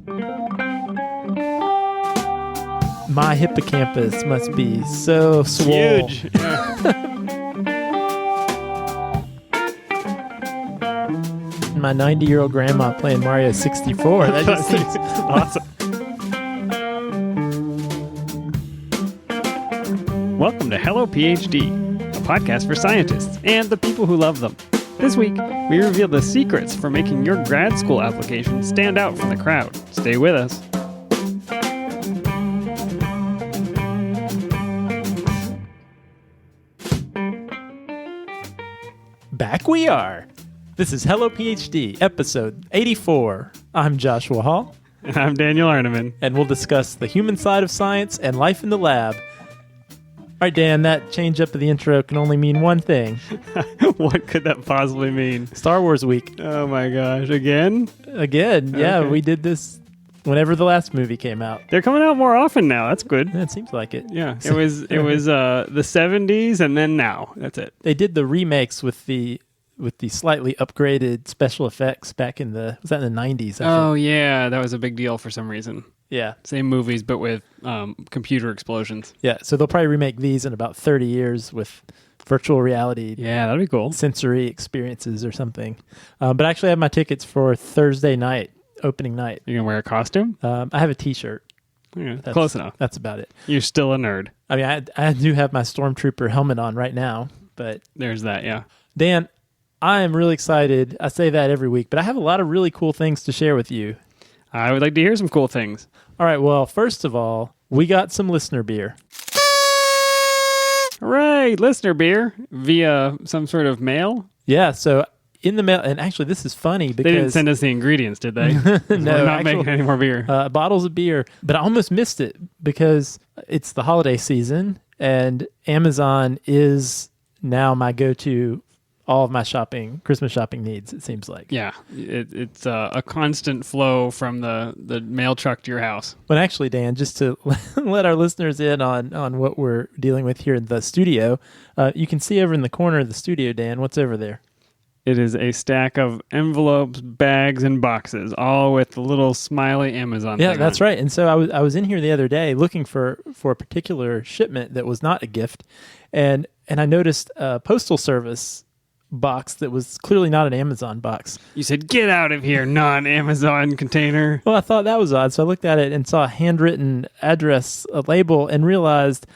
My hippocampus must be so swole. Huge. Yeah. My 90-year-old grandma playing Mario 64. That just seems Awesome. Welcome to Hello PhD, a podcast for scientists and the people who love them. This week, we reveal the secrets for making your grad school application stand out from the crowd. Stay with us. back we are. This is Hello PhD, episode 84. I'm Joshua Hall. And I'm Daniel Arneman. And we'll discuss the human side of science and life in the lab. All right, Dan, that change up of the intro can only mean one thing. What could that possibly mean? Star Wars week. Oh my gosh, again? Again, yeah, Okay. we did this whenever the last movie came out. They're coming out more often now. That's good. It seems like it. Yeah, it was the 70s and then now. That's it. They did the remakes with the slightly upgraded special effects back in the 90s, I Oh think. yeah, that was a big deal for some reason. Yeah. Same movies, but with computer explosions. Yeah, so they'll probably remake these in about 30 years with virtual reality Yeah, that'd be cool. sensory experiences or something. But I actually have my tickets for Thursday night, opening night. You gonna wear a costume? I have a T-shirt. Yeah, That's- close enough. That's about it. You're still a nerd. I mean, I do have my Stormtrooper helmet on right now, but There's that, yeah. Dan, I am really excited. I say that every week, but I have a lot of really cool things to share with you. I would like to hear some cool things. All right, well, first of all, we got some listener beer. Hooray! Listener beer via some sort of mail. Yeah, so in the mail, and actually this is funny because... They didn't send us the ingredients, did they? No, We're not actual- making any more beer. bottles of beer, but I almost missed it because it's the holiday season and Amazon is now my go-to all of my Christmas shopping needs, it seems like. Yeah, it's a constant flow from the mail truck to your house. But actually, Dan, just to let our listeners in on what we're dealing with here in the studio, you can see over in the corner of the studio, Dan, what's over there? It is a stack of envelopes, bags, and boxes, all with the little smiley Amazon Yeah, thing that's on it. right. And so I was in here the other day looking for a particular shipment that was not a gift, and I noticed a postal service box that was clearly not an Amazon box. You said, "Get out of here, non-Amazon container." Well, I thought that was odd, so I looked at it and saw a handwritten address, a label, and realized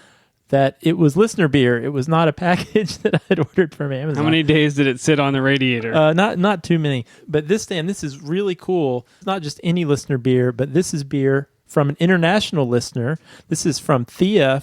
that it was listener beer. It was not a package that I had ordered from Amazon. How many days did it sit on the radiator? Not too many. But this is really cool. It's not just any listener beer, but this is beer from an international listener. This is from Thea,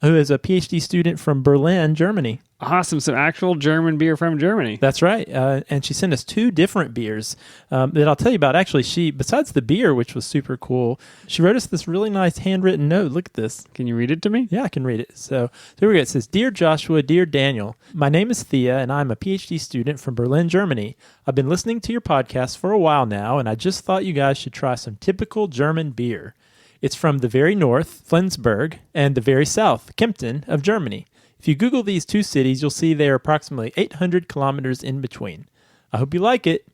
who is a PhD student from Berlin, Germany. Awesome. Some actual German beer from Germany. That's right. And she sent us two different beers that I'll tell you about. Actually, besides the beer, which was super cool, she wrote us this really nice handwritten note. Look at this. Can you read it to me? Yeah, I can read it. So here we go. It says, "Dear Joshua, dear Daniel, my name is Thea, and I'm a PhD student from Berlin, Germany. I've been listening to your podcast for a while now, and I just thought you guys should try some typical German beer. It's from the very north, Flensburg, and the very south, Kempten, of Germany. If you Google these two cities, you'll see they are approximately 800 kilometers in between. I hope you like it.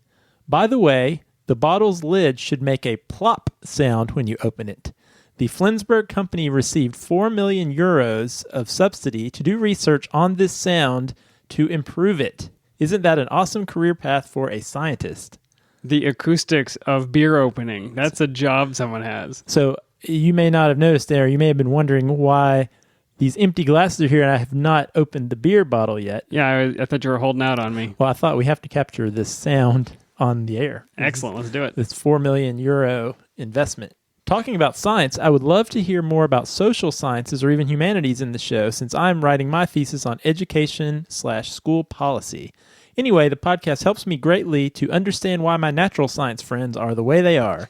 By the way, the bottle's lid should make a plop sound when you open it. The Flensburg company received 4 million euros of subsidy to do research on this sound to improve it. Isn't that an awesome career path for a scientist?" The acoustics of beer opening. That's a job someone has. So you may not have noticed there, you may have been wondering why these empty glasses are here and I have not opened the beer bottle yet. Yeah, I thought you were holding out on me. Well, I thought we have to capture this sound on the air. Excellent. Let's do it. This 4 million euro investment. Talking about science, I would love to hear more about social sciences or even humanities in the show, since I'm writing my thesis on education/school policy. Anyway, the podcast helps me greatly to understand why my natural science friends are the way they are.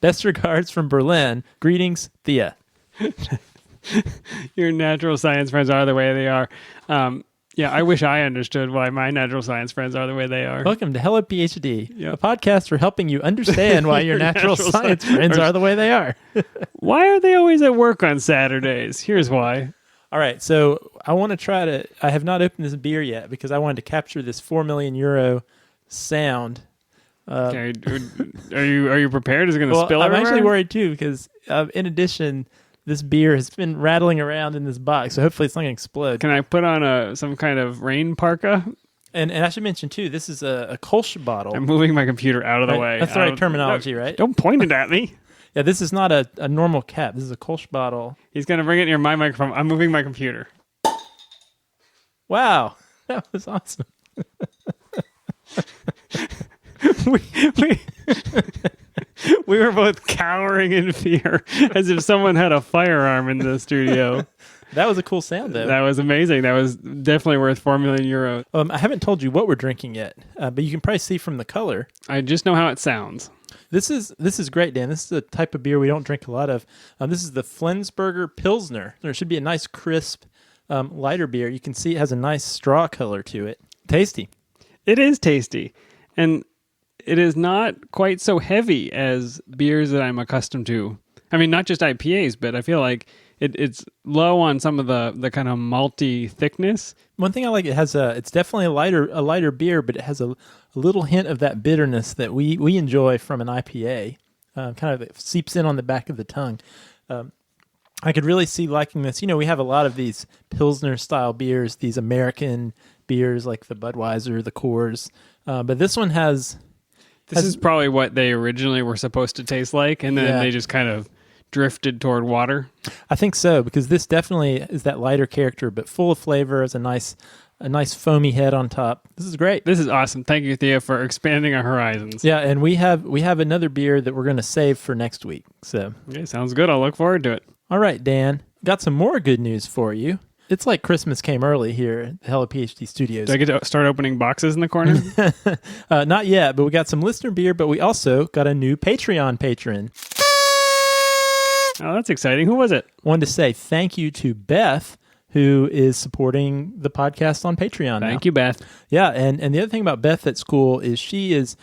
Best regards from Berlin. Greetings, Thea. Your natural science friends are the way they are. Yeah, I wish I understood why my natural science friends are the way they are. Welcome to Hello PhD, Yep. a podcast for helping you understand why your natural science friends are the way they are. Why are they always at work on Saturdays? Here's why. All right, so I have not opened this beer yet because I wanted to capture this 4 million euro sound Okay. Are you prepared? Is it going to spill I'm everywhere? actually worried too because in addition, this beer has been rattling around in this box, so hopefully it's not going to explode. Can I put on some kind of rain parka? And I should mention too, this is a Kolsch bottle. I'm moving my computer out of the Right? way. That's the right terminology, right? Don't point it at me. Yeah, this is not a normal cap. This is a Kolsch bottle. He's going to bring it near my microphone. I'm moving my computer. Wow, that was awesome. we were both cowering in fear as if someone had a firearm in the studio. That was a cool sound, though. That was amazing. That was definitely worth 4 million euros. I haven't told you what we're drinking yet, but you can probably see from the color. I just know how it sounds. This is great, Dan. This is a type of beer we don't drink a lot of. This is the Flensburger Pilsner. There should be a nice, crisp, lighter beer. You can see it has a nice straw color to it. Tasty. It is tasty. And it is not quite so heavy as beers that I'm accustomed to. I mean, not just IPAs, but I feel like it's low on some of the kind of malty thickness. One thing I like, it's definitely a lighter beer, but it has a little hint of that bitterness that we enjoy from an IPA. Kind of it seeps in on the back of the tongue. I could really see liking this. You know, we have a lot of these Pilsner style beers, these American beers like the Budweiser, the Coors, but this one has. This is probably what they originally were supposed to taste like, and then they just kind of drifted toward water. I think so, because this definitely is that lighter character, but full of flavor. Has a nice foamy head on top. This is great. This is awesome. Thank you, Thea, for expanding our horizons. Yeah, and we have another beer that we're going to save for next week. So okay, sounds good. I'll look forward to it. All right, Dan, got some more good news for you. It's like Christmas came early here at the Hello PhD Studios. Do I get to start opening boxes in the corner? Not yet, but we got some listener beer, but we also got a new Patreon patron. Oh, that's exciting. Who was it? Wanted to say thank you to Beth, who is supporting the podcast on Patreon. Thank you, Beth. Yeah, and the other thing about Beth that's cool is she is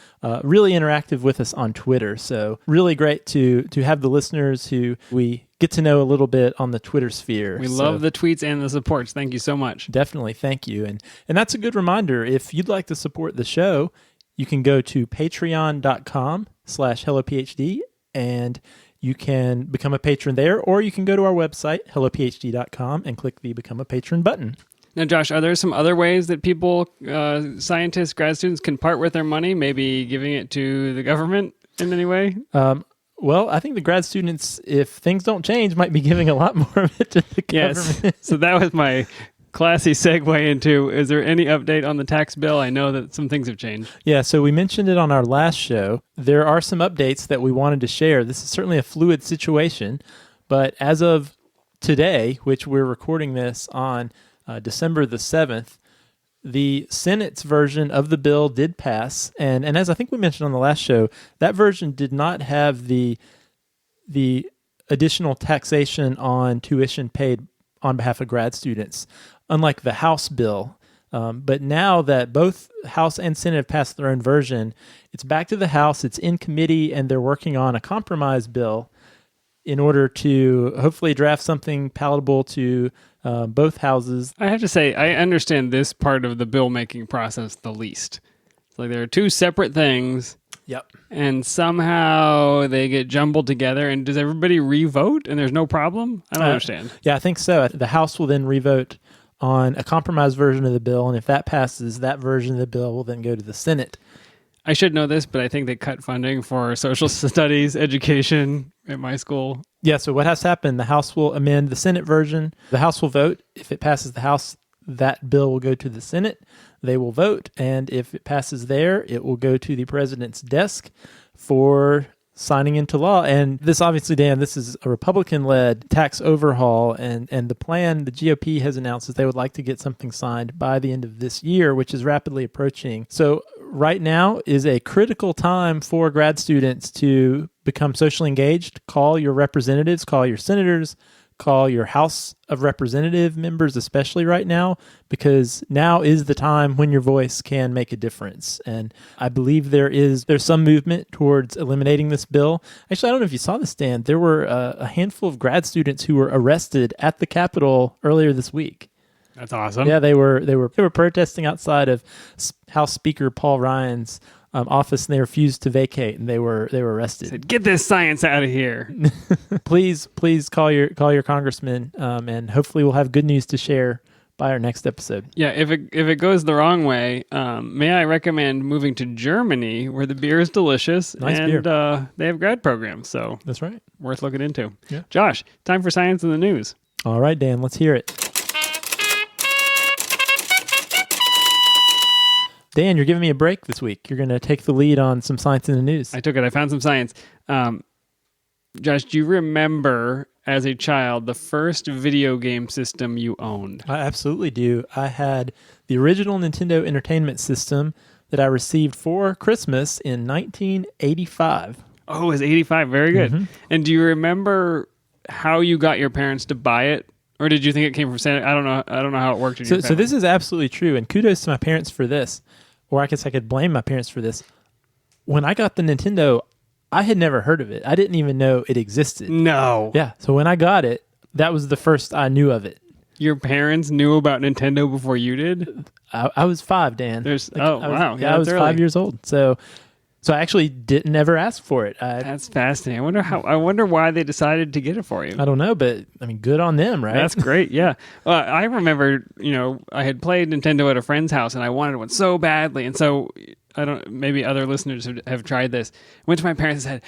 really interactive with us on Twitter. So really great to have the listeners who we get to know a little bit on the Twitter sphere. We love the tweets and the supports. Thank you so much. Definitely, thank you. And that's a good reminder. If you'd like to support the show, you can go to patreon.com/HelloPhD and you can become a patron there, or you can go to our website, hellophd.com, and click the Become a Patron button. Now, Josh, are there some other ways that people, scientists, grad students, can part with their money, maybe giving it to the government in any way? Well, I think the grad students, if things don't change, might be giving a lot more of it to the government. Yes. So that was my classy segue into, is there any update on the tax bill? I know that some things have changed. Yeah, so we mentioned it on our last show. There are some updates that we wanted to share. This is certainly a fluid situation, but as of today, which we're recording this on December the 7th, the Senate's version of the bill did pass, and as I think we mentioned on the last show, that version did not have the additional taxation on tuition paid on behalf of grad students, unlike the House bill. But now that both House and Senate have passed their own version, it's back to the House, it's in committee, and they're working on a compromise bill in order to hopefully draft something palatable to both houses. I have to say, I understand this part of the bill-making process the least. It's like there are two separate things. Yep. And somehow they get jumbled together. And does everybody re-vote and there's no problem? I don't understand. Yeah, I think so. The House will then re-vote on a compromise version of the bill, and if that passes, that version of the bill will then go to the Senate. I should know this, but I think they cut funding for social studies education at my school. Yeah, so what has happened, the House will amend the Senate version. The House will vote. If it passes the House, that bill will go to the Senate. They will vote, and if it passes there, it will go to the president's desk for signing into law. And this obviously, Dan, this is a Republican-led tax overhaul, and the plan the GOP has announced is they would like to get something signed by the end of this year, which is rapidly approaching. So right now is a critical time for grad students to become socially engaged. Call your representatives, call your senators, call your House of Representative members, especially right now, because now is the time when your voice can make a difference. And I believe there's some movement towards eliminating this bill. Actually, I don't know if you saw this, Dan. There were a handful of grad students who were arrested at the Capitol earlier this week. That's awesome. Yeah, they were protesting outside of House Speaker Paul Ryan's office, and they refused to vacate, and they were arrested. Said, get this science out of here. Please call your congressman, and hopefully we'll have good news to share by our next episode. Yeah, if it goes the wrong way, may I recommend moving to Germany, where the beer is delicious, nice and beer. They have grad programs, so That's right. worth looking into. Yeah. Josh, time for Science in the News. All right, Dan, let's hear it. Dan, you're giving me a break this week. You're going to take the lead on some science in the news. I took it. I found some science. Josh, do you remember as a child the first video game system you owned? I absolutely do. I had the original Nintendo Entertainment System that I received for Christmas in 1985. Oh, it was 85. Very good. Mm-hmm. And do you remember how you got your parents to buy it? Or did you think it came from Santa? I don't know how it worked in your So family. this is absolutely true, and kudos to my parents for this. Or I guess I could blame my parents for this. When I got the Nintendo, I had never heard of it. I didn't even know it existed. No. Yeah, so when I got it, that was the first I knew of it. Your parents knew about Nintendo before you did? I was 5, Dan. Wow. Yeah, I was that's 5 early. years old. So I actually didn't ever ask for it. That's fascinating. I wonder why they decided to get it for you. I don't know, but I mean, good on them, right? That's great. Yeah. Well, I remember, I had played Nintendo at a friend's house and I wanted one so badly. And so maybe other listeners have tried this. Went to my parents and said,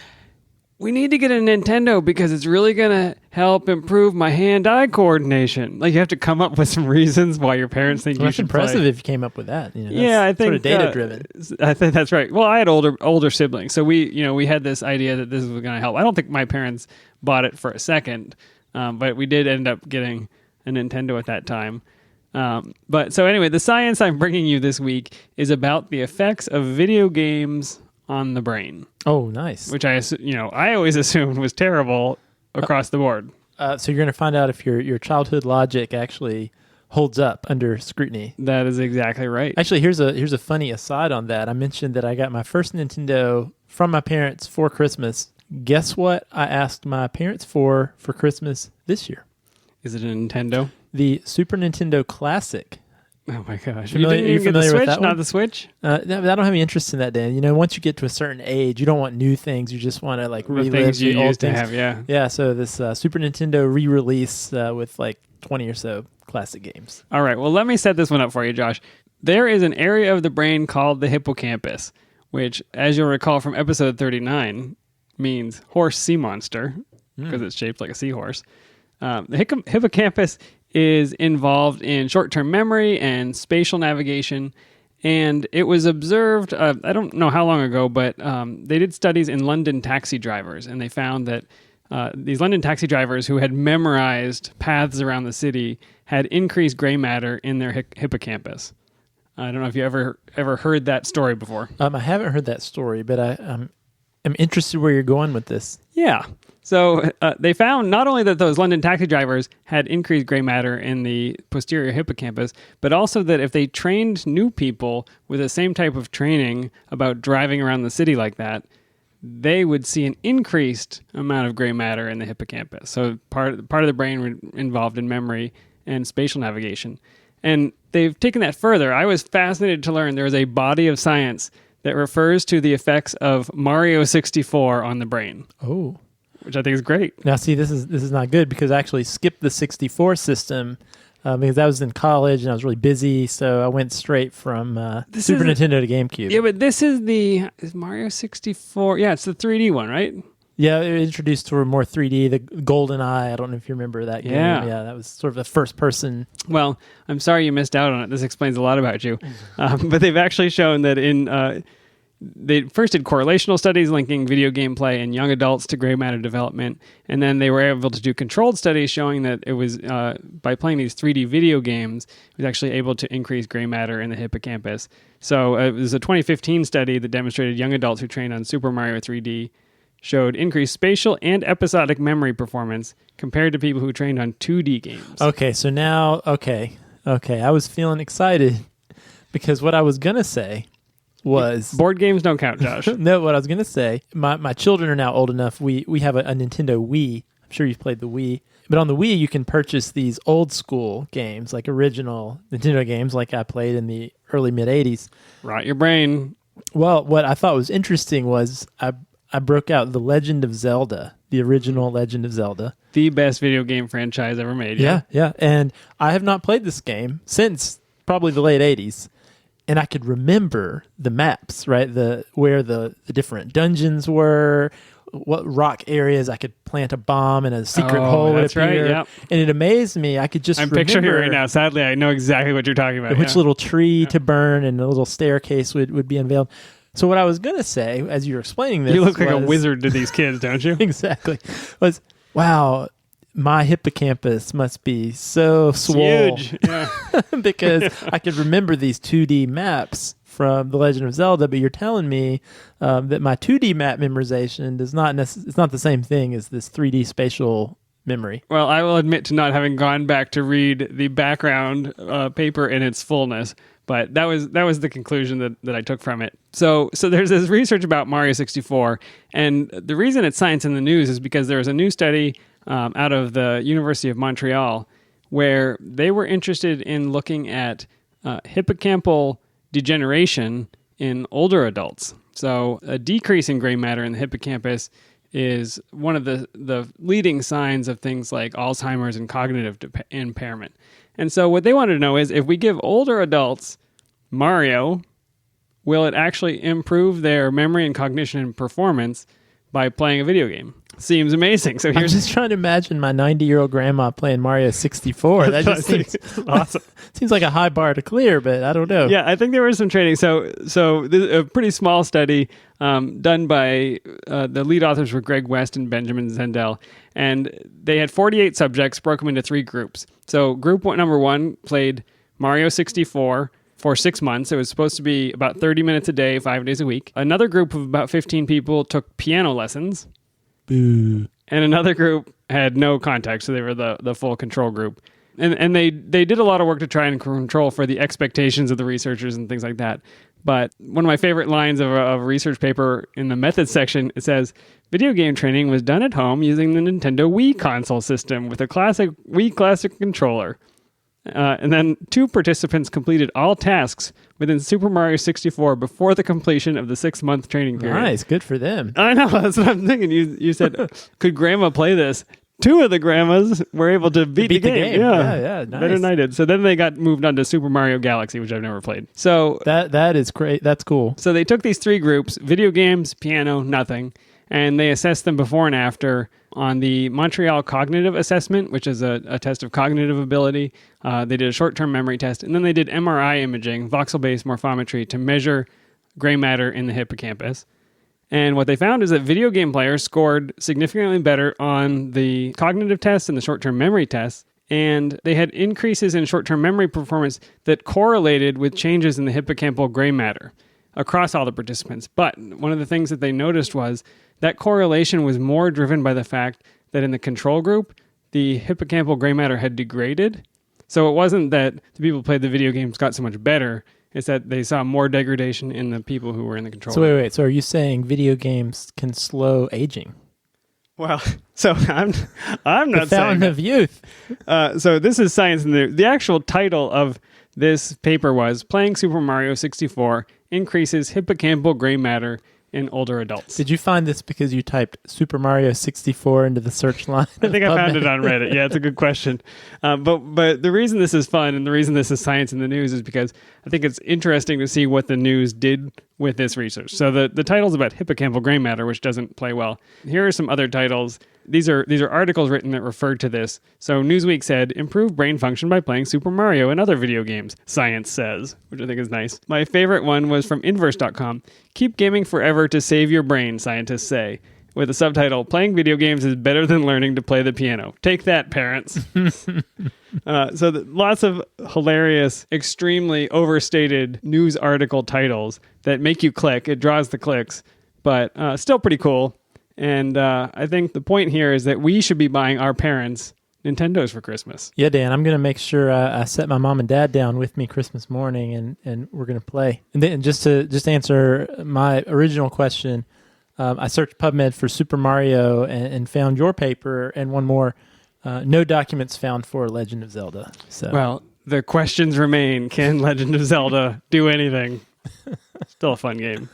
we need to get a Nintendo because it's really going to help improve my hand-eye coordination. Like, you have to come up with some reasons why your parents think Well, you that's should impressive play. if you came up with that. Yeah, I think sort of data-driven. I think that's right. Well, I had older siblings, so we had this idea that this was going to help. I don't think my parents bought it for a second, but we did end up getting a Nintendo at that time. But so anyway, the science I'm bringing you this week is about the effects of video games on the brain. Oh, nice. Which I always assumed was terrible across the board. So you're going to find out if your childhood logic actually holds up under scrutiny. That is exactly right. Actually, here's a funny aside on that. I mentioned that I got my first Nintendo from my parents for Christmas. Guess what I asked my parents for Christmas this year? Is it a Nintendo? The Super Nintendo Classic. Oh my gosh! Are you familiar with that one? Not the Switch. I don't have any interest in that, Dan. Once you get to a certain age, you don't want new things. You just want to relive things you the old used to things. have. Yeah. Yeah. So this Super Nintendo re-release with 20 or so classic games. All right. Well, let me set this one up for you, Josh. There is an area of the brain called the hippocampus, which, as you'll recall from episode 39, means horse sea monster because it's shaped like a seahorse. The hippocampus is involved in short-term memory and spatial navigation, and it was observed, I don't know how long ago, but they did studies in London taxi drivers, and they found that these London taxi drivers who had memorized paths around the city had increased gray matter in their hippocampus. I don't know if you ever heard that story before. I haven't heard that story, but I'm interested where you're going with this. Yeah. So they found not only that those London taxi drivers had increased gray matter in the posterior hippocampus, but also that if they trained new people with the same type of training about driving around the city like that, they would see an increased amount of gray matter in the hippocampus. So part of the brain involved in memory and spatial navigation. And they've taken that further. I was fascinated to learn there is a body of science that refers to the effects of Mario 64 on the brain. Oh. Which I think is great. Now, see, this is not good because I actually skipped the 64 system because I was in college and I was really busy, so I went straight from Super Nintendo to GameCube. Yeah, but this is is Mario 64. Yeah, it's the 3D one, right? Yeah, it was introduced to more 3D, the Golden Eye. I don't know if you remember that game. Yeah. Yeah, that was sort of the first person. Well, I'm sorry you missed out on it. This explains a lot about you. But they've actually shown that they first did correlational studies linking video game play in young adults to gray matter development, and then they were able to do controlled studies showing that it was by playing these 3D video games, it was actually able to increase gray matter in the hippocampus. So it was a 2015 study that demonstrated young adults who trained on Super Mario 3D showed increased spatial and episodic memory performance compared to people who trained on 2D games. Okay, so now, okay, I was feeling excited because what I was going to say was... Board games don't count, Josh. No, what I was going to say, my children are now old enough. We have a Nintendo Wii. I'm sure you've played the Wii. But on the Wii, you can purchase these old school games, like original Nintendo games like I played in the early mid-'80s. Rot your brain. Well, what I thought was interesting was I broke out The Legend of Zelda, the original Legend of Zelda. The best video game franchise ever made. Yeah. And I have not played this game since probably the late 80s. And I could remember the maps, right? Where the different dungeons were, what rock areas I could plant a bomb and a secret hole would appear. Right, yep. And it amazed me. I could just I'm remember picturing it right now. Sadly, I know exactly what you're talking about. which little tree to burn and a little staircase would be unveiled. So what I was going to say, as you were explaining this, you look like a wizard to these kids, don't you? Exactly. Was, wow, my hippocampus must be so swole. Huge. Yeah. because I could remember these 2D maps from The Legend of Zelda, but you're telling me that my 2D map memorization does not it's not the same thing as this 3D spatial memory. Well, I will admit to not having gone back to read the background paper in its fullness, but that was the conclusion that I took from it. So there's this research about Mario 64, and the reason it's Science in the News is because there was a new study out of the University of Montreal where they were interested in looking at hippocampal degeneration in older adults. So a decrease in gray matter in the hippocampus is one of the leading signs of things like Alzheimer's and cognitive impairment. And so what they wanted to know is, if we give older adults Mario, will it actually improve their memory and cognition and performance by playing a video game? Seems amazing. So I'm just trying to imagine my 90-year-old grandma playing Mario 64. That just seems awesome. Seems like a high bar to clear, but I don't know. Yeah, I think there was some training. So this, a pretty small study done by the lead authors were Greg West and Benjamin Zendel, and they had 48 subjects, broke them into 3 groups. So number 1 played Mario 64 for 6 months. It was supposed to be about 30 minutes a day, 5 days a week. Another group of about 15 people took piano lessons. Boo. And another group had no contact, so they were the full control group. And they did a lot of work to try and control for the expectations of the researchers and things like that. But one of my favorite lines of a research paper in the methods section, it says, video game training was done at home using the Nintendo Wii console system with a classic Wii Classic controller. And then 2 participants completed all tasks within Super Mario 64 before the completion of the 6-month training period. Nice, good for them. I know, that's what I'm thinking. You said, could Grandma play this? 2 of the grandmas were able to beat the game. Yeah, nice. Better than I did. So then they got moved on to Super Mario Galaxy, which I've never played. So that is great. That's cool. So they took these 3 groups: video games, piano, nothing, and they assessed them before and after on the Montreal Cognitive Assessment, which is a test of cognitive ability. They did a short-term memory test, and then they did MRI imaging, voxel-based morphometry, to measure gray matter in the hippocampus. And what they found is that video game players scored significantly better on the cognitive tests and the short-term memory tests, and they had increases in short-term memory performance that correlated with changes in the hippocampal gray matter across all the participants. But one of the things that they noticed was that correlation was more driven by the fact that in the control group, the hippocampal gray matter had degraded. So it wasn't that the people who played the video games got so much better. It's that they saw more degradation in the people who were in the control group. Wait. So are you saying video games can slow aging? Well, so I'm not the fountain of youth. So this is Science in the actual title of this paper was Playing Super Mario 64 Increases Hippocampal Gray Matter in Older Adults. Did you find this because you typed Super Mario 64 into the search line? I think I found it on Reddit. Yeah, it's a good question. But the reason this is fun and the reason this is Science in the News is because I think it's interesting to see what the news did with this research. So the title's about hippocampal gray matter, which doesn't play well. Here are some other titles. These are articles written that refer to this. So Newsweek said, improve brain function by playing Super Mario and other video games, science says, which I think is nice. My favorite one was from inverse.com. Keep gaming forever to save your brain, scientists say, with a subtitle, playing video games is better than learning to play the piano. Take that, parents. Lots of hilarious, extremely overstated news article titles that make you click. It draws the clicks, but still pretty cool. And I think the point here is that we should be buying our parents Nintendos for Christmas. Yeah, Dan, I'm going to make sure I set my mom and dad down with me Christmas morning, and we're going to play. And then just to answer my original question, I searched PubMed for Super Mario and found your paper and one more. No documents found for Legend of Zelda. So well, the questions remain: can Legend of Zelda do anything? Still a fun game.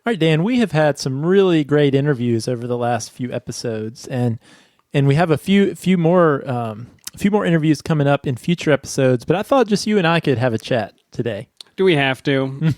All right, Dan, we have had some really great interviews over the last few episodes, and we have a few more interviews coming up in future episodes. But I thought just you and I could have a chat today. Do we have to?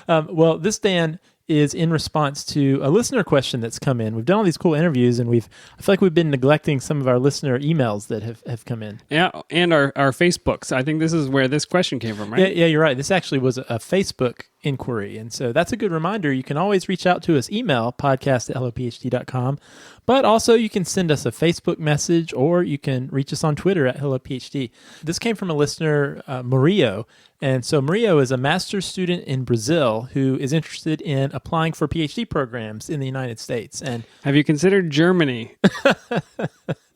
Well, this, Dan, is in response to a listener question that's come in. We've done all these cool interviews, and I feel like we've been neglecting some of our listener emails that have come in. Yeah, and our Facebooks. I think this is where this question came from, right? Yeah, you're right. This actually was a Facebook inquiry, and so that's a good reminder. You can always reach out to us, email podcast@hellophd.com, but also you can send us a Facebook message, or you can reach us on Twitter @HelloPhD. This came from a listener, Mario. And so Mario is a master's student in Brazil who is interested in applying for PhD programs in the United States. And have you considered Germany?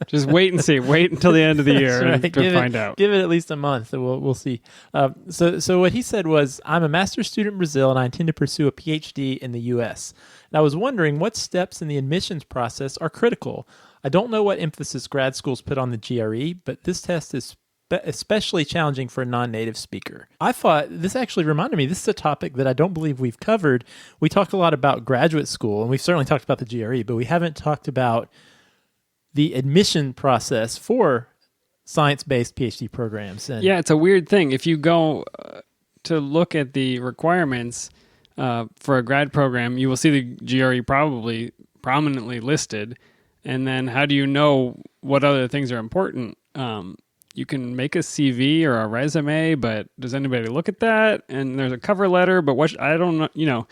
Just wait and see. Wait until the end of the year to find out. Give it at least a month, and we'll see. So what he said was, I'm a master's student in Brazil, and I intend to pursue a PhD in the U.S. And I was wondering what steps in the admissions process are critical. I don't know what emphasis grad schools put on the GRE, but this test is especially challenging for a non-native speaker. I thought this actually reminded me, this is a topic that I don't believe we've covered. We talked a lot about graduate school, and we've certainly talked about the GRE, but we haven't talked about the admission process for science-based PhD programs. And yeah, it's a weird thing. If you go to look at the requirements for a grad program, you will see the GRE probably prominently listed. And then how do you know what other things are important? You can make a CV or a resume, but does anybody look at that? And there's a cover letter, but I don't know,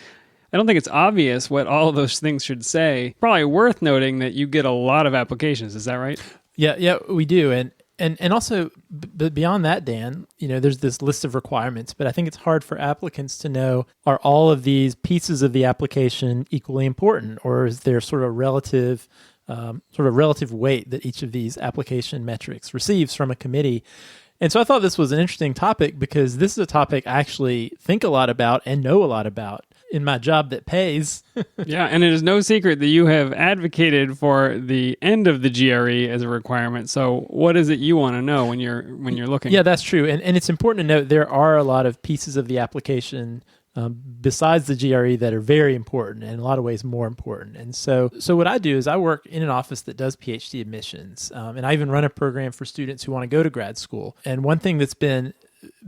I don't think it's obvious what all of those things should say. Probably worth noting that you get a lot of applications. Is that right? Yeah, we do. And also, but beyond that, Dan, there's this list of requirements, but I think it's hard for applicants to know, are all of these pieces of the application equally important, or is there sort of relative weight that each of these application metrics receives from a committee. And so I thought this was an interesting topic because this is a topic I actually think a lot about and know a lot about in my job that pays. Yeah, and it is no secret that you have advocated for the end of the GRE as a requirement. So what is it you want to know when you're looking? Yeah, that's true. And it's important to note there are a lot of pieces of the application besides the GRE that are very important and in a lot of ways more important. And so what I do is I work in an office that does PhD admissions. And I even run a program for students who want to go to grad school. And one thing that's been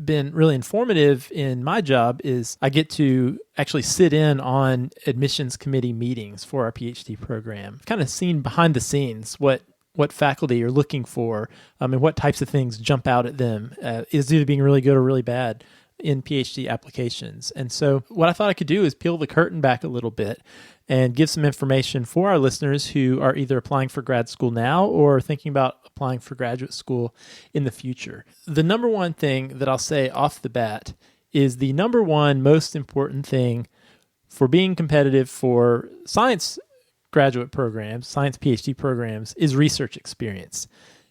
really informative in my job is I get to actually sit in on admissions committee meetings for our PhD program. I've kind of seen behind the scenes what faculty are looking for and what types of things jump out at them. Is either being really good or really bad in PhD applications. And so what I thought I could do is peel the curtain back a little bit and give some information for our listeners who are either applying for grad school now or thinking about applying for graduate school in the future. The number one thing that I'll say off the bat is the number one most important thing for being competitive for science graduate programs, science PhD programs, is research experience.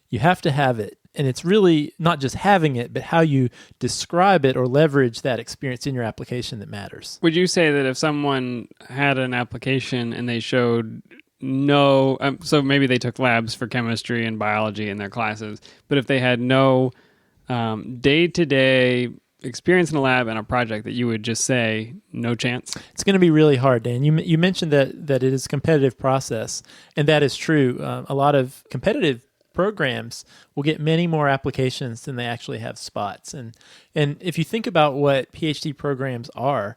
You have to have it. And it's really not just having it, but how you describe it or leverage that experience in your application that matters. Would you say that if someone had an application and they showed no, so maybe they took labs for chemistry and biology in their classes, but if they had no day-to-day experience in a lab and a project, that you would just say no chance? It's going to be really hard, Dan. You mentioned that it is a competitive process, and that is true. A lot of competitive programs will get many more applications than they actually have spots. And if you think about what PhD programs are,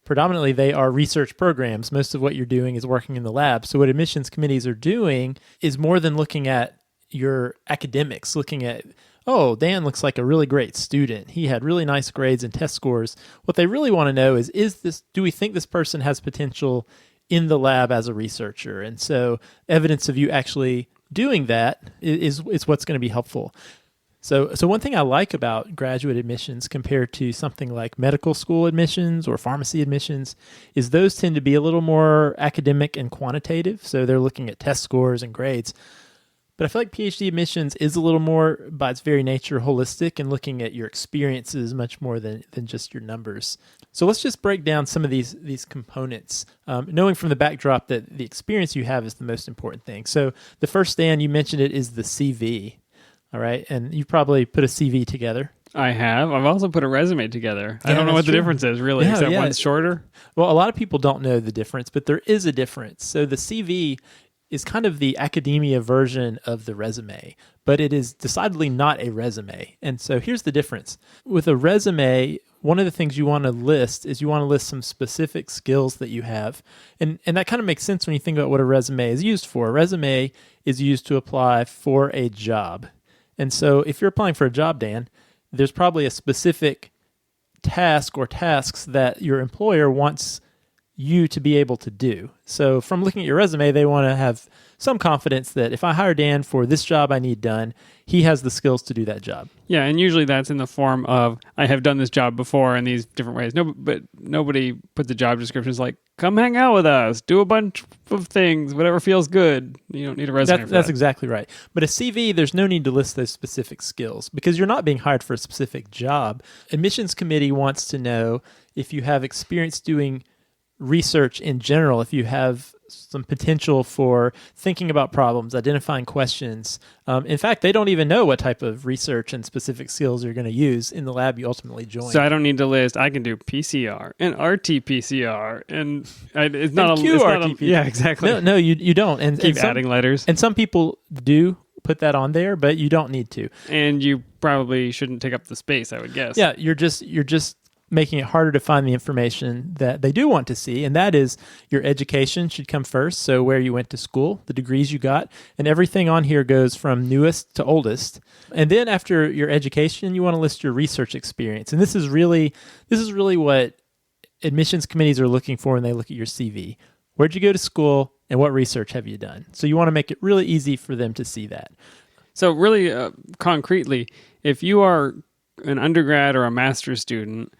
predominantly they are research programs. Most of what you're doing is working in the lab. So what admissions committees are doing is more than looking at your academics, looking at, oh, Dan looks like a really great student. He had really nice grades and test scores. What they really want to know is do we think this person has potential in the lab as a researcher? And so evidence of you actually doing that is what's going to be helpful. So one thing I like about graduate admissions compared to something like medical school admissions or pharmacy admissions is those tend to be a little more academic and quantitative. So they're looking at test scores and grades. But I feel like PhD admissions is a little more, by its very nature, holistic and looking at your experiences much more than just your numbers. So let's just break down some of these components, knowing from the backdrop that the experience you have is the most important thing. So the first, Dan, you mentioned it, is the CV. All right, and you probably put a CV together. I have. I've also put a resume together. Yeah, I don't know what the true. difference is, really, except one's shorter. Well, a lot of people don't know the difference, but there is a difference. So the CV is kind of the academia version of the resume, but it is decidedly not a resume. And so here's the difference. With a resume, one of the things you want to list is you want to list some specific skills that you have. And that kind of makes sense when you think about what a resume is used for. A resume is used to apply for a job. And so if you're applying for a job, Dan, there's probably a specific task or tasks that your employer wants you to be able to do. So from looking at your resume, they want to have some confidence that if I hire Dan for this job I need done, he has the skills to do that job. Yeah, and usually that's in the form of, I have done this job before in these different ways. No, but nobody puts the job descriptions like, come hang out with us, do a bunch of things, whatever feels good. You don't need a resume for that. That's exactly right. But a CV, there's no need to list those specific skills because you're not being hired for a specific job. Admissions committee wants to know if you have experience doing research in general, if you have some potential for thinking about problems, identifying questions. In fact, they don't even know what type of research and specific skills you're going to use in the lab you ultimately join. So I don't need to list, I can do PCR and RT-PCR and it's not and a... QRT-PCR. Yeah, exactly. No, you don't. And Keep adding letters. And some people do put that on there, but you don't need to. And you probably shouldn't take up the space, I would guess. Yeah, you're just making it harder to find the information that they do want to see, and that is your education should come first, so where you went to school, the degrees you got, and everything on here goes from newest to oldest. And then after your education, you want to list your research experience, and this is really what admissions committees are looking for when they look at your CV. Where'd you go to school, and what research have you done? So you want to make it really easy for them to see that. So really, concretely, if you are an undergrad or a master's student,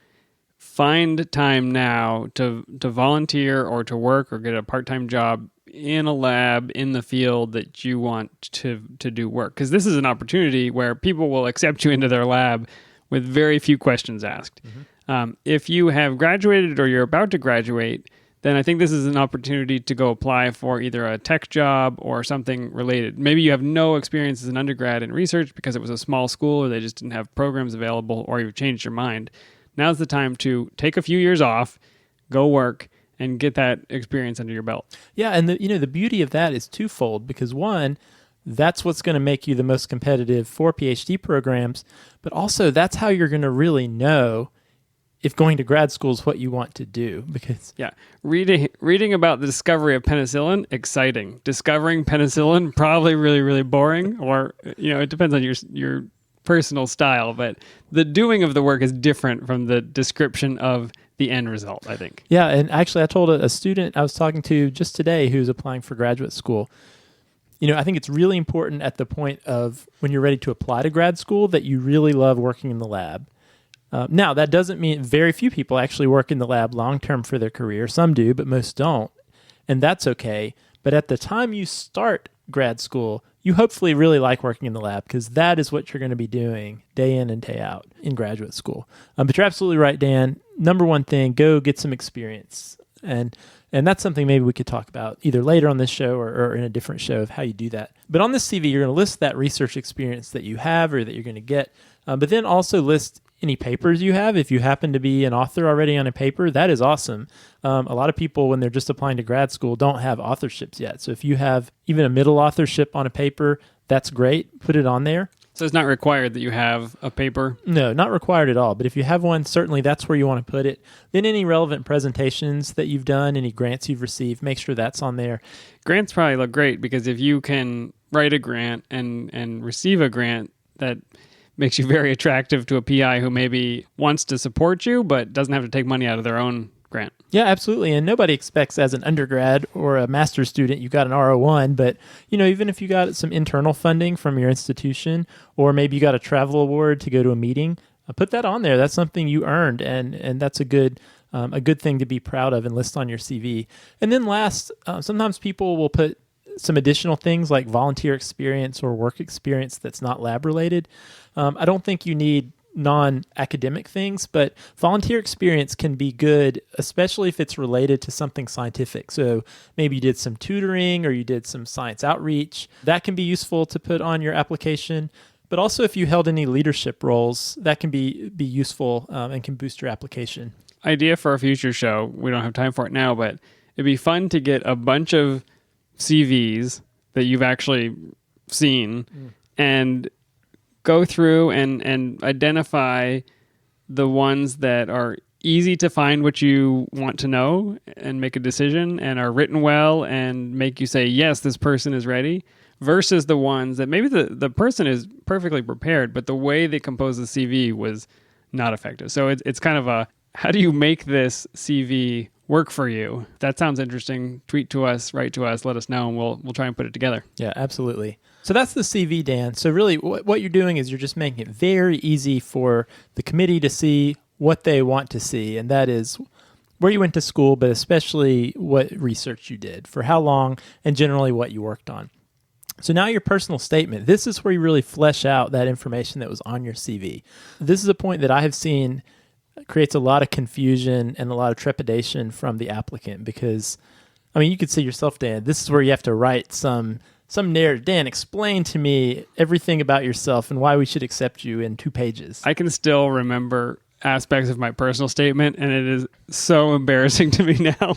find time now to volunteer or to work or get a part-time job in a lab in the field that you want to do work. Because this is an opportunity where people will accept you into their lab with very few questions asked. Mm-hmm. If you have graduated or you're about to graduate, then I think this is an opportunity to go apply for either a tech job or something related. Maybe you have no experience as an undergrad in research because it was a small school or they just didn't have programs available, or you've changed your mind. Now's the time to take a few years off, go work, and get that experience under your belt. Yeah, and the beauty of that is twofold, because one, that's what's going to make you the most competitive for PhD programs, but also that's how you're going to really know if going to grad school is what you want to do. Because reading about the discovery of penicillin, exciting. Discovering penicillin, probably really, really boring, or it depends on your personal style, but the doing of the work is different from the description of the end result, I think. Yeah, and actually I told a student I was talking to just today who's applying for graduate school, I think it's really important at the point of when you're ready to apply to grad school that you really love working in the lab. Now, that doesn't mean very few people actually work in the lab long-term for their career. Some do, but most don't, and that's okay. But at the time you start grad school, you hopefully really like working in the lab, because that is what you're going to be doing day in and day out in graduate school. But you're absolutely right, Dan. Number one thing, go get some experience. And that's something maybe we could talk about either later on this show or in a different show of how you do that. But on this CV, you're going to list that research experience that you have or that you're going to get, but then also list any papers you have. If you happen to be an author already on a paper, that is awesome. A lot of people, when they're just applying to grad school, don't have authorships yet. So if you have even a middle authorship on a paper, that's great. Put it on there. So it's not required that you have a paper? No, not required at all. But if you have one, certainly that's where you want to put it. Then any relevant presentations that you've done, any grants you've received, make sure that's on there. Grants probably look great, because if you can write a grant and receive a grant, that makes you very attractive to a PI who maybe wants to support you but doesn't have to take money out of their own grant. Yeah, absolutely. And nobody expects as an undergrad or a master's student you got an R01, but even if you got some internal funding from your institution, or maybe you got a travel award to go to a meeting, put that on there. That's something you earned, and that's a good thing to be proud of and list on your CV. And then last, sometimes people will put some additional things like volunteer experience or work experience that's not lab related. I don't think you need non-academic things, but volunteer experience can be good, especially if it's related to something scientific. So maybe you did some tutoring or you did some science outreach. That can be useful to put on your application. But also if you held any leadership roles, that can be useful and can boost your application. Idea for a future show. We don't have time for it now, but it'd be fun to get a bunch of CVs that you've actually seen and go through and identify the ones that are easy to find what you want to know and make a decision and are written well and make you say, yes, this person is ready, versus the ones that maybe the person is perfectly prepared, but the way they compose the CV was not effective. So it's kind of a, how do you make this CV work for you? That sounds interesting. Tweet to us, write to us, let us know, and we'll try and put it together. Yeah, absolutely. So that's the CV, Dan. So really what you're doing is you're just making it very easy for the committee to see what they want to see, and that is where you went to school, but especially what research you did, for how long, and generally what you worked on. So now your personal statement. This is where you really flesh out that information that was on your CV. This is a point that I have seen creates a lot of confusion and a lot of trepidation from the applicant because, I mean, you could see yourself, Dan, this is where you have to write some narrative. Dan, explain to me everything about yourself and why we should accept you in 2 pages. I can still remember aspects of my personal statement, and it is so embarrassing to me now.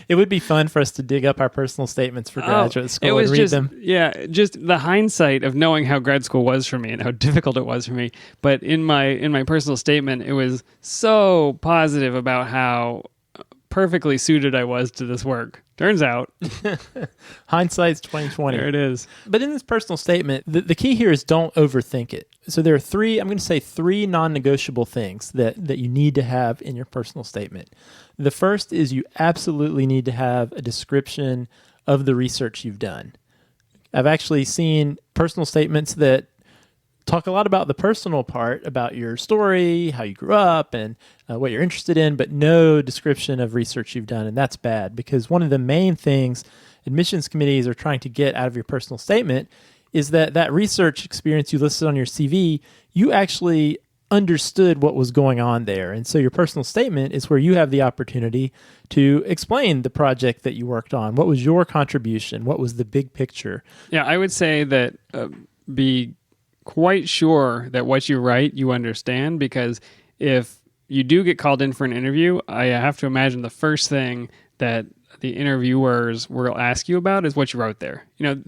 It would be fun for us to dig up our personal statements for graduate school and read them. Yeah, just the hindsight of knowing how grad school was for me and how difficult it was for me. But in my personal statement, it was so positive about how perfectly suited I was to this work. Turns out. Hindsight's 2020. There it is. But in this personal statement, the key here is don't overthink it. So there are 3 non-negotiable things that you need to have in your personal statement. The first is you absolutely need to have a description of the research you've done. I've actually seen personal statements that talk a lot about the personal part, about your story, how you grew up, and what you're interested in, but no description of research you've done. And that's bad because one of the main things admissions committees are trying to get out of your personal statement is that research experience you listed on your CV, you actually understood what was going on there. And so your personal statement is where you have the opportunity to explain the project that you worked on. What was your contribution? What was the big picture? Yeah, I would say that be quite sure that what you write, you understand, because if you do get called in for an interview, I have to imagine the first thing that the interviewers will ask you about is what you wrote there. You know,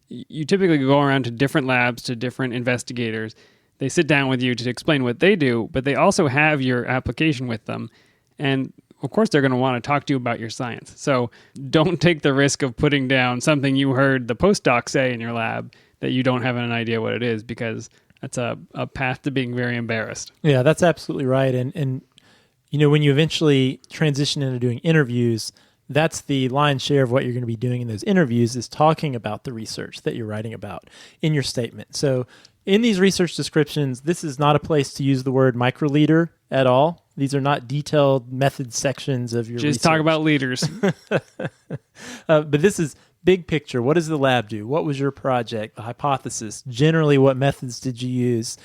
you typically go around to different labs, to different investigators. They sit down with you to explain what they do, but they also have your application with them. And of course, they're going to want to talk to you about your science. So don't take the risk of putting down something you heard the postdoc say in your lab that you don't have an idea what it is, because that's a path to being very embarrassed. Yeah, that's absolutely right. And you know, when you eventually transition into doing interviews, that's the lion's share of what you're going to be doing in those interviews is talking about the research that you're writing about in your statement. So in these research descriptions, this is not a place to use the word microliter at all. These are not detailed method sections of your research. Just talk about liters. But this is big picture. What does the lab do? What was your project? The hypothesis? Generally, what methods did you use?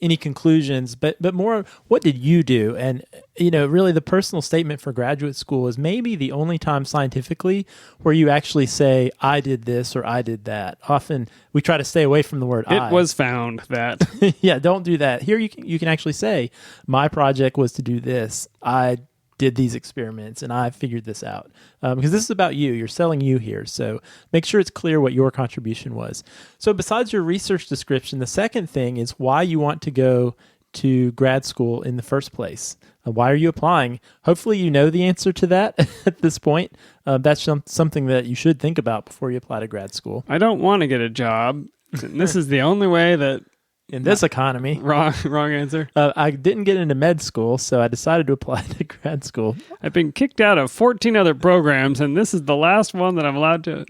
Any conclusions? But more, what did you do? And, you know, really the personal statement for graduate school is maybe the only time scientifically where you actually say, I did this or I did that. Often we try to stay away from the word I. It was found that. Yeah, don't do that. Here you can actually say, my project was to do this. I did these experiments and I figured this out. Because this is about you. You're selling you here. So make sure it's clear what your contribution was. So besides your research description, the second thing is why you want to go to grad school in the first place. Why are you applying? Hopefully you know the answer to that at this point. That's something that you should think about before you apply to grad school. I don't want to get a job. This is the only way that... In this economy. Wrong answer. I didn't get into med school, so I decided to apply to grad school. I've been kicked out of 14 other programs, and this is the last one that I'm allowed to.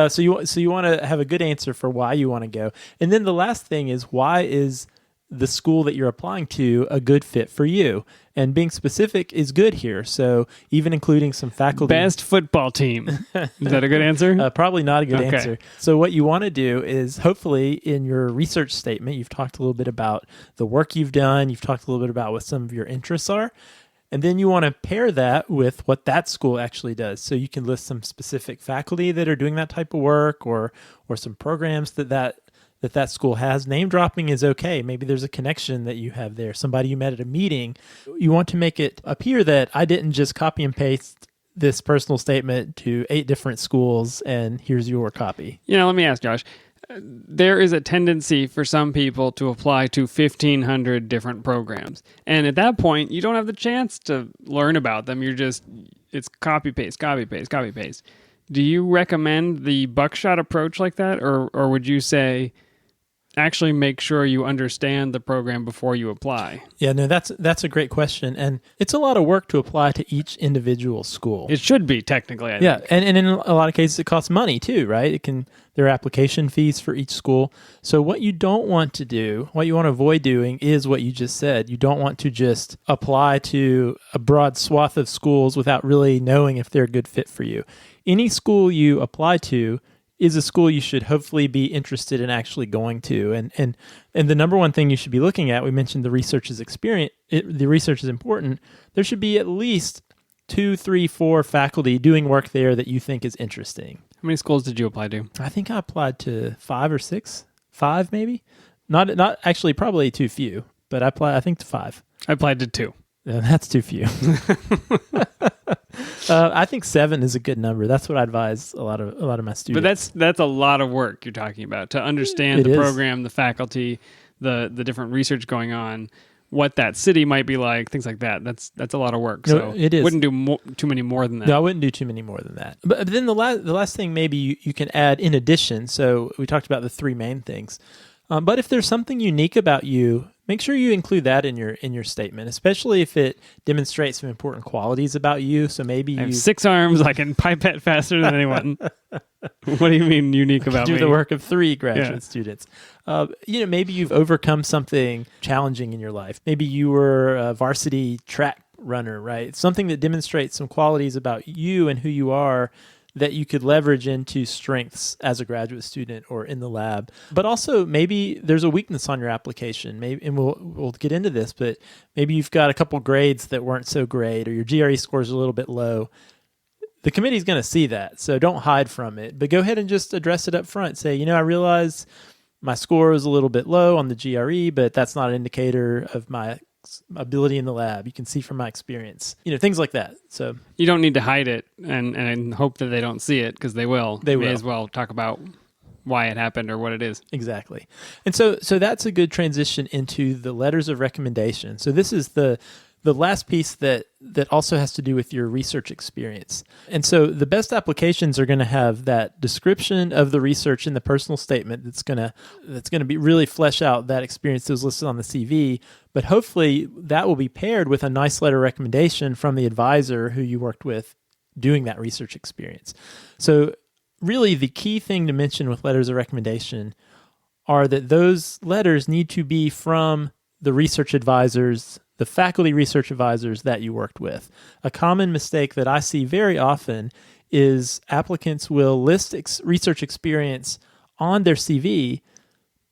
So you want to have a good answer for why you want to go. And then the last thing is, why is the school that you're applying to a good fit for you. And being specific is good here. So even including some faculty. Best football team. Is that a good answer? Probably not a good Okay. answer. So what you want to do is hopefully in your research statement, you've talked a little bit about the work you've done. You've talked a little bit about what some of your interests are. And then you want to pair that with what that school actually does. So you can list some specific faculty that are doing that type of work or some programs that school has. Name dropping is okay. Maybe there's a connection that you have there, somebody you met at a meeting. You want to make it appear that I didn't just copy and paste this personal statement to 8 different schools and here's your copy. Let me ask Josh. There is a tendency for some people to apply to 1,500 different programs. And at that point, you don't have the chance to learn about them. It's copy, paste, copy, paste, copy, paste. Do you recommend the buckshot approach like that? Or would you say, actually make sure you understand the program before you apply? Yeah, no, that's a great question. And it's a lot of work to apply to each individual school. It should be, technically, I think. And in a lot of cases, it costs money too, right? There are application fees for each school. So what you don't want to do, what you want to avoid doing is what you just said. You don't want to just apply to a broad swath of schools without really knowing if they're a good fit for you. Any school you apply to is a school you should hopefully be interested in actually going to. And the number one thing you should be looking at, we mentioned the research is the research is important. There should be at least 2, 3, 4 faculty doing work there that you think is interesting. How many schools did you apply to? I think I applied to 5 or 6. 5 maybe? Not actually, probably too few, but I think to 5. I applied to 2. That's too few. I think 7 is a good number. That's what I advise a lot of my students. But that's a lot of work you're talking about to understand the program, the faculty, the different research going on, what that city might be like, things like that. That's a lot of work. So it is. Wouldn't do too many more than that. No, I wouldn't do too many more than that. But then the last thing maybe you can add in addition. So we talked about the 3 main things. But if there's something unique about you, make sure you include that in your statement, especially if it demonstrates some important qualities about you. So maybe I have 6 arms. I can pipette faster than anyone. What do you mean unique about me? Do the work of 3 graduate students. Maybe you've overcome something challenging in your life. Maybe you were a varsity track runner, right? Something that demonstrates some qualities about you and who you are that you could leverage into strengths as a graduate student or in the lab. But also maybe there's a weakness on your application. Maybe, and we'll get into this, but maybe you've got a couple grades that weren't so great or your GRE score is a little bit low. The committee's going to see that, so don't hide from it. But go ahead and just address it up front. Say, I realize my score was a little bit low on the GRE, but that's not an indicator of my ability in the lab. You can see from my experience, things like that. So you don't need to hide it and hope that they don't see it, because they will. They will. May as well talk about why it happened or what it is. Exactly. And so that's a good transition into the letters of recommendation. So this is the last piece that also has to do with your research experience. And so the best applications are going to have that description of the research in the personal statement that's going to be really flesh out that experience that was listed on the CV. But hopefully that will be paired with a nice letter of recommendation from the advisor who you worked with doing that research experience. So really the key thing to mention with letters of recommendation are that those letters need to be from the research advisors, the faculty research advisors that you worked with. A common mistake that I see very often is applicants will list research experience on their CV,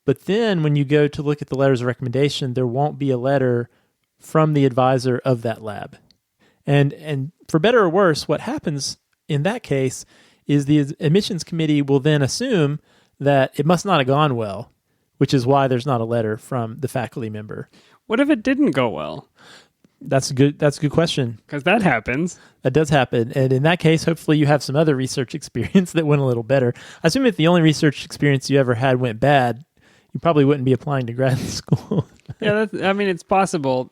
but then when you go to look at the letters of recommendation, there won't be a letter from the advisor of that lab. And for better or worse, what happens in that case is the admissions committee will then assume that it must not have gone well, which is why there's not a letter from the faculty member. What if it didn't go well? That's a good question. Because that happens. That does happen. And in that case, hopefully you have some other research experience that went a little better. I assume if the only research experience you ever had went bad, you probably wouldn't be applying to grad school. Yeah, it's possible.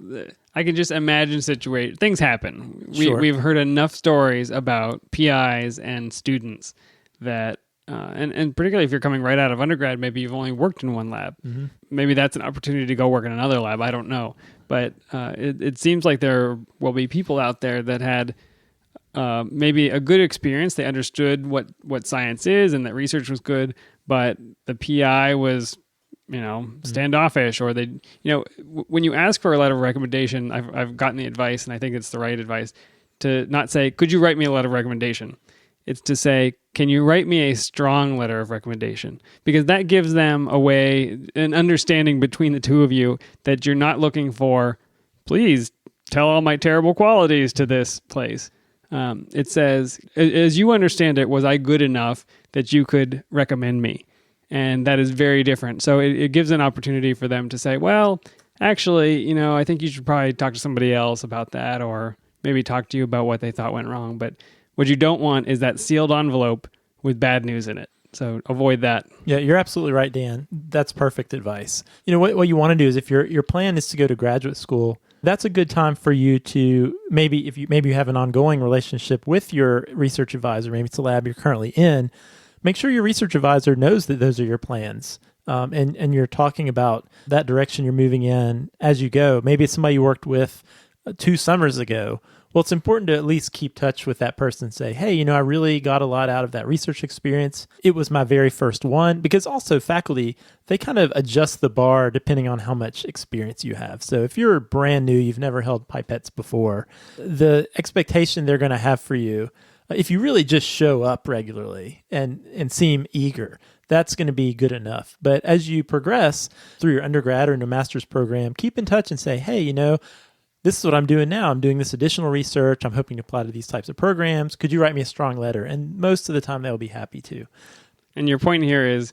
I can just imagine situations. Things happen. Sure. We've heard enough stories about PIs and students that, and particularly if you're coming right out of undergrad, maybe you've only worked in one lab. Mm-hmm. Maybe that's an opportunity to go work in another lab. I don't know. But it seems like there will be people out there that had maybe a good experience. They understood what science is and that research was good, but the PI was standoffish, or they, when you ask for a letter of recommendation, I've gotten the advice, and I think it's the right advice, to not say, could you write me a letter of recommendation? It's to say, can you write me a strong letter of recommendation? Because that gives them an understanding between the two of you that you're not looking for, please tell all my terrible qualities to this place. It says, as you understand it, was I good enough that you could recommend me? And that is very different. So it gives an opportunity for them to say, well, actually, I think you should probably talk to somebody else about that, or maybe talk to you about what they thought went wrong. But what you don't want is that sealed envelope with bad news in it. So avoid that. Yeah, you're absolutely right, Dan. That's perfect advice. What you want to do is, if your plan is to go to graduate school, that's a good time for you to maybe you have an ongoing relationship with your research advisor, maybe it's a lab you're currently in, make sure your research advisor knows that those are your plans. And you're talking about that direction you're moving in as you go. Maybe it's somebody you worked with 2 summers ago. Well, it's important to at least keep touch with that person and say, hey, I really got a lot out of that research experience. It was my very first one, because also faculty, they kind of adjust the bar depending on how much experience you have. So if you're brand new, you've never held pipettes before, the expectation they're going to have for you, if you really just show up regularly and seem eager, that's going to be good enough. But as you progress through your undergrad or in a master's program, keep in touch and say, hey, this is what I'm doing now. I'm doing this additional research. I'm hoping to apply to these types of programs. Could you write me a strong letter? And most of the time, they'll be happy to. And your point here is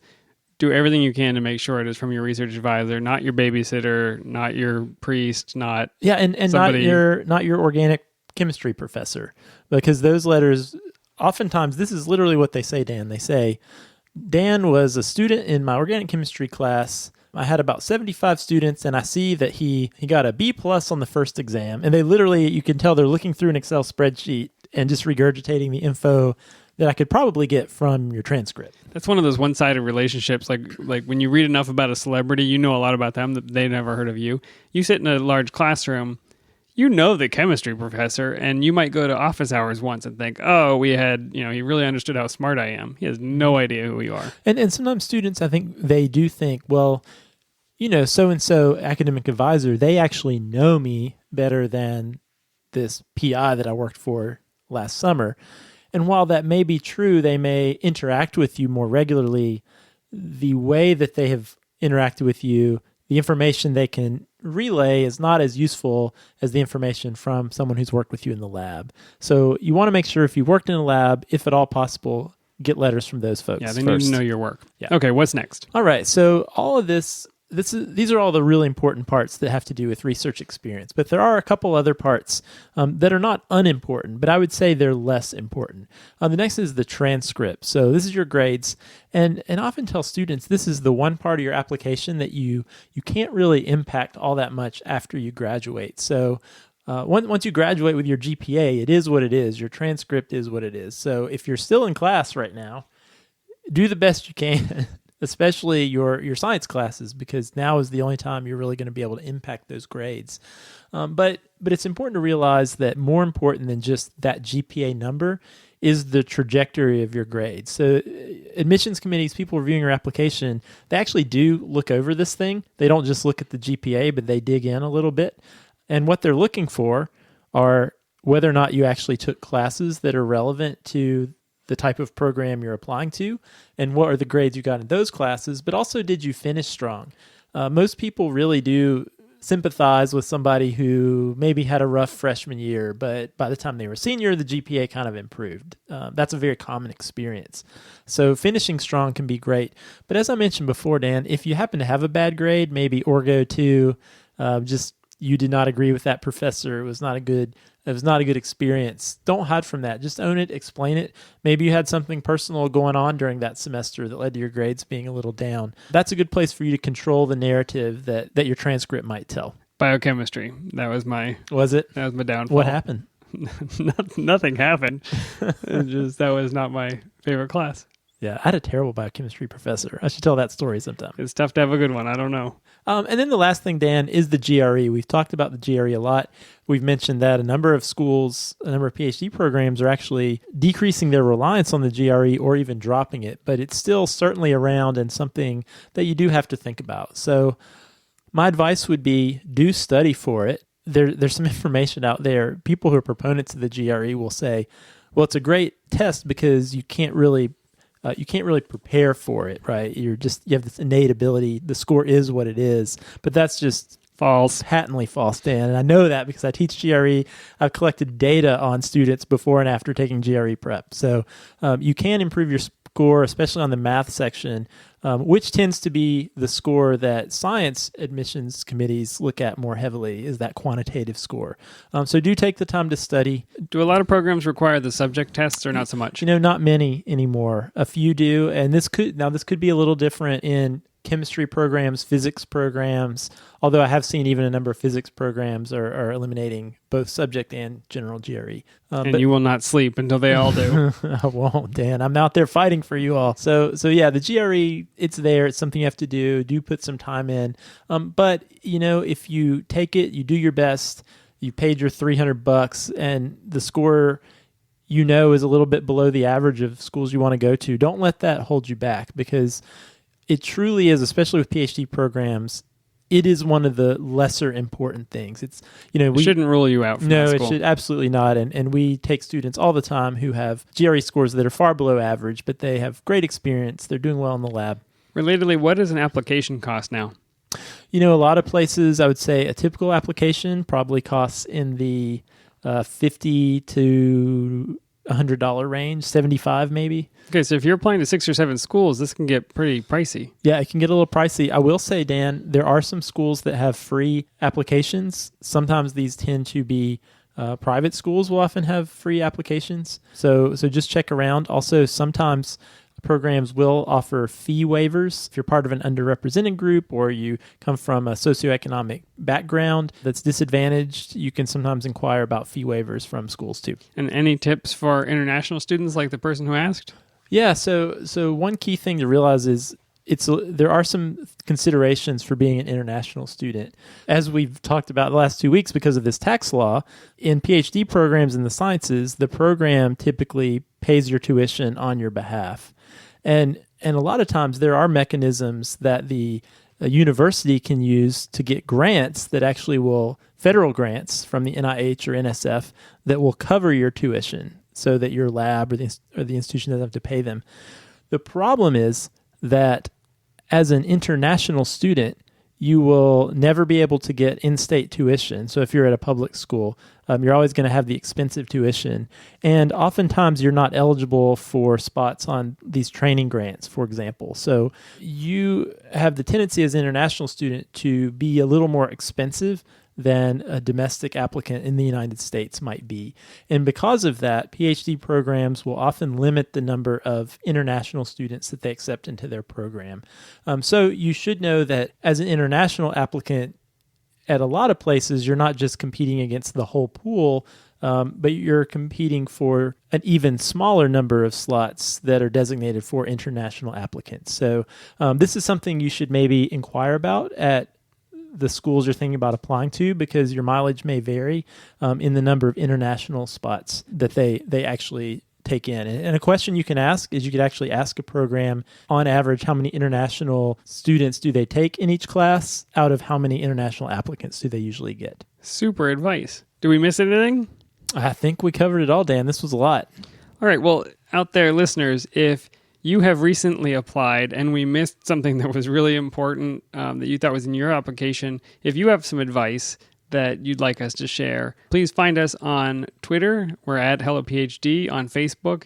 do everything you can to make sure it is from your research advisor, not your babysitter, not your priest, not and somebody... not your organic chemistry professor, because those letters, oftentimes, this is literally what they say, Dan. They say, Dan was a student in my organic chemistry class. I had about 75 students, and I see that he got a B+ on the first exam. And they literally, you can tell they're looking through an Excel spreadsheet and just regurgitating the info that I could probably get from your transcript. That's one of those one-sided relationships. Like when you read enough about a celebrity, you know a lot about them that they never heard of you. You sit in a large classroom, the chemistry professor, and you might go to office hours once and think, oh, we had, he really understood how smart I am. He has no idea who you are. And sometimes students, I think they do think, well, so-and-so academic advisor, they actually know me better than this PI that I worked for last summer. And while that may be true, they may interact with you more regularly. The way that they have interacted with you, the information they can relay is not as useful as the information from someone who's worked with you in the lab. So you want to make sure if you worked in a lab, if at all possible, get letters from those folks. Yeah, they first. need to know your work. Yeah. Okay, what's next? All right, so all of these are all the really important parts that have to do with research experience. But there are a couple other parts that are not unimportant, but I would say they're less important. The next is the transcript. So this is your grades. And I often tell students this is the one part of your application that you can't really impact all that much after you graduate. So once you graduate with your GPA, it is what it is. Your transcript is what it is. So if you're still in class right now, do the best you can. Especially your science classes, because now is the only time you're really going to be able to impact those grades. But it's important to realize that more important than just that GPA number is the trajectory of your grades. So admissions committees, people reviewing your application, they actually do look over this thing. They don't just look at the GPA, but they dig in a little bit. And what they're looking for are whether or not you actually took classes that are relevant to the type of program you're applying to, and what are the grades you got in those classes, but also did you finish strong? Most people really do sympathize with somebody who maybe had a rough freshman year, but by the time they were senior, the GPA kind of improved. That's a very common experience. So finishing strong can be great. But as I mentioned before, Dan, if you happen to have a bad grade, maybe Orgo 2, just you did not agree with that professor, it was not a good experience. Don't hide from that. Just own it, explain it. Maybe you had something personal going on during that semester that led to your grades being a little down. That's a good place for you to control the narrative that your transcript might tell. Biochemistry. Was it? That was my downfall. What happened? Nothing happened. That was not my favorite class. Yeah, I had a terrible biochemistry professor. I should tell that story sometime. It's tough to have a good one. I don't know. And then the last thing, Dan, is the GRE. We've talked about the GRE a lot. We've mentioned that a number of schools, a number of PhD programs are actually decreasing their reliance on the GRE or even dropping it, but it's still certainly around and something that you do have to think about. So my advice would be do study for it. There's some information out there. People who are proponents of the GRE will say, well, it's a great test because you can't really prepare for it, right? You have this innate ability. The score is what it is, but that's just false, patently false, Dan. And I know that because I teach GRE. I've collected data on students before and after taking GRE prep. So you can improve your score, especially on the math section, which tends to be the score that science admissions committees look at more heavily, is that quantitative score. So do take the time to study. Do a lot of programs require the subject tests or not so much? Not many anymore. A few do, and this could be a little different in chemistry programs, physics programs, although I have seen even a number of physics programs are eliminating both subject and general GRE. But you will not sleep until they all do. I won't, Dan. I'm out there fighting for you all. So yeah, the GRE, it's there. It's something you have to do. Do put some time in. But, if you take it, you do your best, you paid your $300 and the score is a little bit below the average of schools you want to go to, don't let that hold you back, because it truly is, especially with PhD programs, it is one of the lesser important things. It's, we shouldn't rule you out from that school. No, it should absolutely not. And we take students all the time who have GRE scores that are far below average, but they have great experience. They're doing well in the lab. Relatedly, what does an application cost now? A lot of places, I would say a typical application probably costs in the $50 to $100 range, 75 maybe. Okay, so if you're applying to 6 or 7 schools, this can get pretty pricey. Yeah, it can get a little pricey. I will say, Dan, there are some schools that have free applications. Sometimes these tend to be private schools will often have free applications. So just check around. Also, sometimes programs will offer fee waivers. If you're part of an underrepresented group or you come from a socioeconomic background that's disadvantaged, you can sometimes inquire about fee waivers from schools too. And any tips for international students like the person who asked? Yeah, so one key thing to realize is there are some considerations for being an international student. As we've talked about the last 2 weeks because of this tax law, in PhD programs in the sciences, the program typically pays your tuition on your behalf. And a lot of times there are mechanisms that the university can use to get grants that actually federal grants from the NIH or NSF that will cover your tuition so that your lab or the institution doesn't have to pay them. The problem is that as an international student, you will never be able to get in-state tuition. So if you're at a public school, you're always going to have the expensive tuition. And oftentimes you're not eligible for spots on these training grants, for example. So you have the tendency as an international student to be a little more expensive than a domestic applicant in the United States might be. And because of that, PhD programs will often limit the number of international students that they accept into their program. So you should know that as an international applicant, at a lot of places, you're not just competing against the whole pool, but you're competing for an even smaller number of slots that are designated for international applicants. So this is something you should maybe inquire about at the schools you're thinking about applying to, because your mileage may vary in the number of international spots that they actually take in. And a question you can ask is you could actually ask a program, on average, how many international students do they take in each class out of how many international applicants do they usually get? Super advice. Do we miss anything? I think we covered it all, Dan. This was a lot. All right. Well, out there, listeners, if you have recently applied and we missed something that was really important that you thought was in your application, if you have some advice that you'd like us to share, please find us on Twitter. We're at HelloPhD, on Facebook,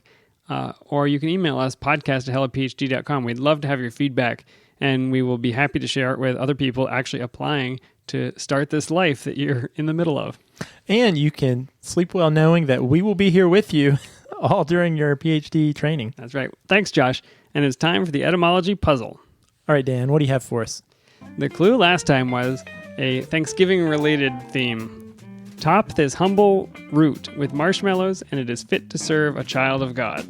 or you can email us, podcast@hellophd.com. We'd love to have your feedback, and we will be happy to share it with other people actually applying to start this life that you're in the middle of. And you can sleep well knowing that we will be here with you all during your PhD training. That's right. Thanks, Josh. And it's time for the etymology puzzle. All right, Dan, what do you have for us? The clue last time was a Thanksgiving-related theme. Top this humble root with marshmallows, and it is fit to serve a child of God.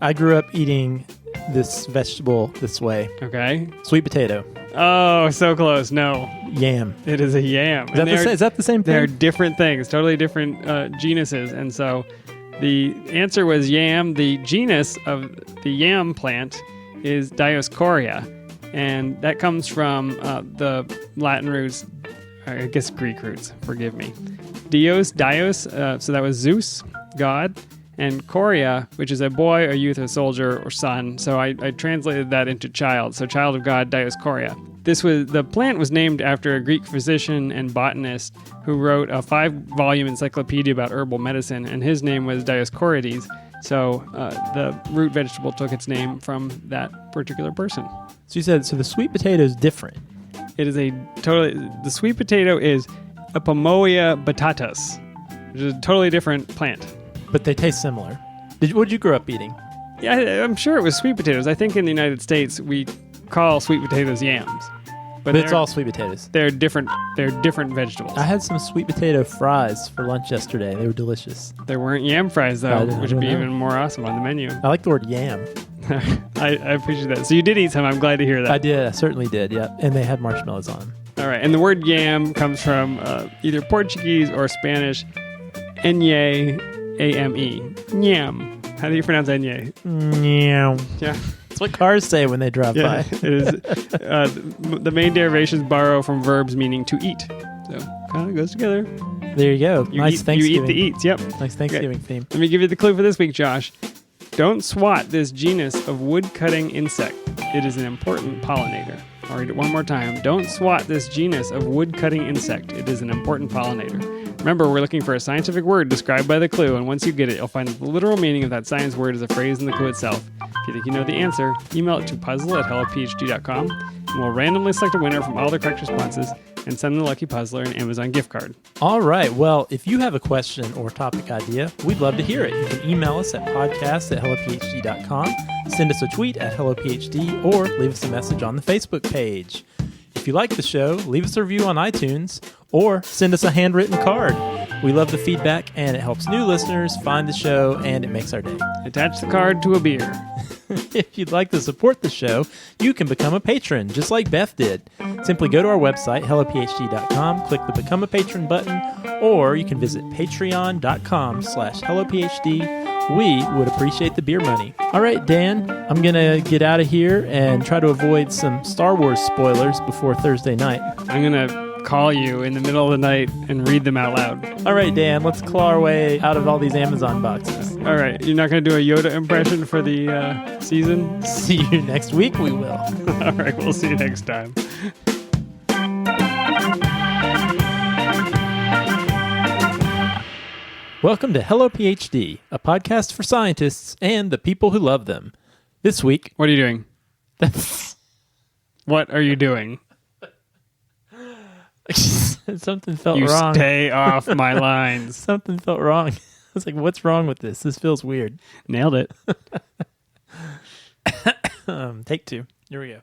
I grew up eating this vegetable this way. Okay. Sweet potato. Oh, so close. No. Yam. It is a yam. Is that the same thing? They're different things, totally different genuses. And so the answer was yam. The genus of the yam plant is Dioscorea. And that comes from the Latin roots, I guess Greek roots, forgive me. Dios, so that was Zeus, God, and Coria, which is a boy, a youth, a soldier, or son. So I translated that into child. So child of God, Dioscorea. The plant was named after a Greek physician and botanist who wrote a 5-volume encyclopedia about herbal medicine, and his name was Dioscorides. So the root vegetable took its name from that particular person. So you said, the sweet potato is different. It is the sweet potato is Epomoea batatas, which is a totally different plant. But they taste similar. What did you grow up eating? Yeah, I'm sure it was sweet potatoes. I think in the United States we call sweet potatoes yams. But it's all sweet potatoes. They're different vegetables. I had some sweet potato fries for lunch yesterday. They were delicious. There weren't yam fries, though, which would be even more awesome on the menu. I like the word yam. I appreciate that. So you did eat some. I'm glad to hear that. I did. I certainly did, yeah. And they had marshmallows on them. All right. And the word yam comes from either Portuguese or Spanish, enye, A-M-E. Yam. How do you pronounce enye? Yam. Yeah. That's what cars say when they drive by. It is. The main derivations borrow from verbs meaning to eat. So kind of goes together. There you go. Nice Thanksgiving. You eat the eats. Yep. Nice Thanksgiving theme. Let me give you the clue for this week, Josh. Don't swat this genus of wood-cutting insect. It is an important pollinator. I'll read it one more time. Don't swat this genus of wood-cutting insect. It is an important pollinator. Remember, we're looking for a scientific word described by the clue, and once you get it, you'll find the literal meaning of that science word as a phrase in the clue itself. If you think you know the answer, email it to puzzle@hellophd.com, and we'll randomly select a winner from all the correct responses and send the lucky puzzler an Amazon gift card. All right. Well, if you have a question or topic idea, we'd love to hear it. You can email us at podcast@hellophd.com, send us a tweet at hellophd, or leave us a message on the Facebook page. If you like the show, leave us a review on iTunes or send us a handwritten card. We love the feedback, and it helps new listeners find the show, and it makes our day. Attach the card to a beer. If you'd like to support the show, you can become a patron, just like Beth did. Simply go to our website, hellophd.com, click the Become a Patron button, or you can visit patreon.com/hellophd. We would appreciate the beer money. All right, Dan, I'm going to get out of here and try to avoid some Star Wars spoilers before Thursday night. I'm going to call you in the middle of the night and read them out loud. All right, Dan, let's claw our way out of all these Amazon boxes. All right, you're not going to do a Yoda impression for the season? See you next week, we will. All right, we'll see you next time. Welcome to Hello PhD, a podcast for scientists and the people who love them. This week... What are you doing? What are you doing? Something felt wrong. You stay off my lines. Something felt wrong. I was like, what's wrong with this? This feels weird. Nailed it. Take 2. Here we go.